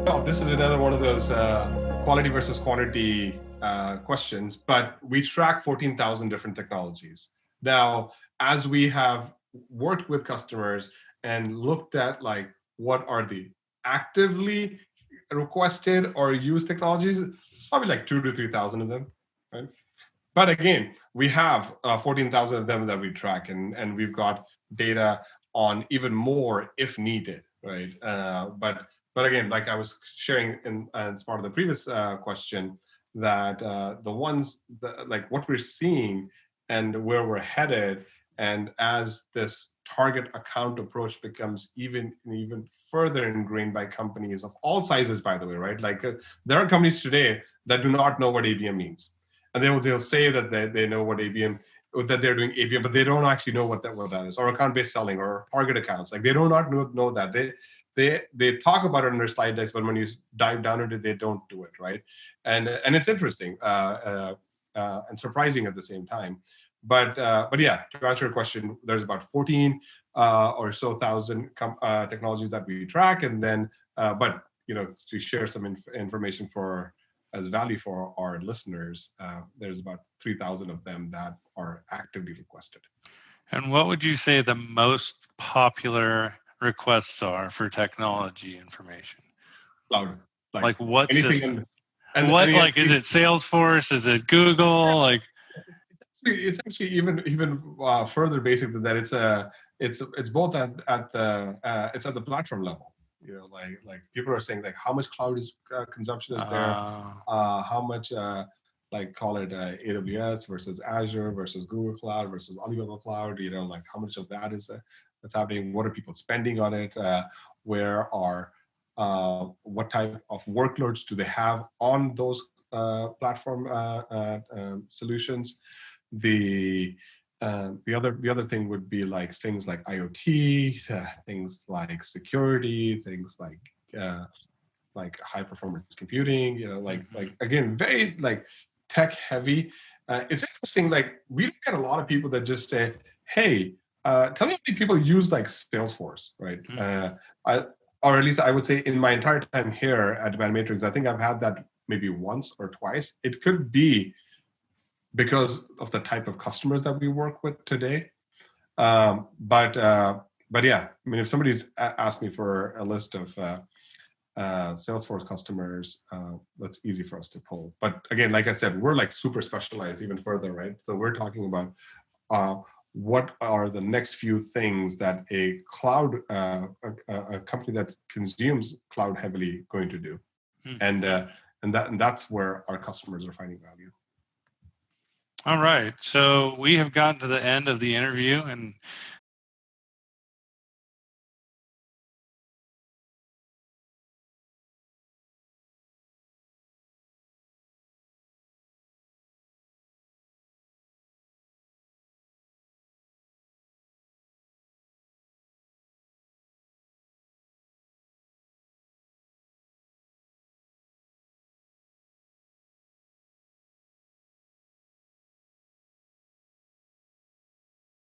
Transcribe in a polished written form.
Well, this is another one of those quality versus quantity questions, but we track 14,000 different technologies. Now, as we have worked with customers and looked at like what are the actively requested or used technologies, it's probably like 2 to 3,000 of them, right? But again, we have 14,000 of them that we track, and we've got data on even more if needed, right? But again, like I was sharing in as part of the previous question, that the ones that, like what we're seeing and where we're headed, and as this target account approach becomes even further ingrained by companies of all sizes, by the way, right? Like there are companies today that do not know what ABM means, and they'll say that they know what ABM, that they're doing ABM, but they don't actually know what that is, or account-based selling, or target accounts. Like they do not know that. They talk about it in their slide decks, but when you dive down into it, they don't do it, right? And it's interesting and surprising at the same time. But yeah, to answer your question, there's about 14 or so thousand technologies that we track, and then but to share some information for as value for our listeners, there's about 3,000 of them that are actively requested. And what would you say the most popular requests are for technology information? Cloud, like what system? And what, like, is it Salesforce? Is it Google? Like, it's actually even further basic than that. It's both at the platform level. Like people are saying, like, how much cloud consumption is there? How much like call it AWS versus Azure versus Google Cloud versus Alibaba Cloud? Like how much of that is that's happening? What are people spending on it? Where are what type of workloads do they have on those platform solutions? The other thing would be like things like IoT, things like security, things like high performance computing. Like again, very like tech heavy. It's interesting. Like we look at a lot of people that just say, "Hey, tell me how many people use like Salesforce," right? Or at least I would say in my entire time here at DemandMatrix, I think I've had that maybe once or twice. It could be because of the type of customers that we work with today. But yeah, I mean, if somebody's asked me for a list of Salesforce customers, that's easy for us to pull. But again, like I said, we're like super specialized even further, right? So we're talking about what are the next few things that a cloud, a company that consumes cloud heavily going to do, and that's where our customers are finding value. All right, so we have gotten to the end of the interview, and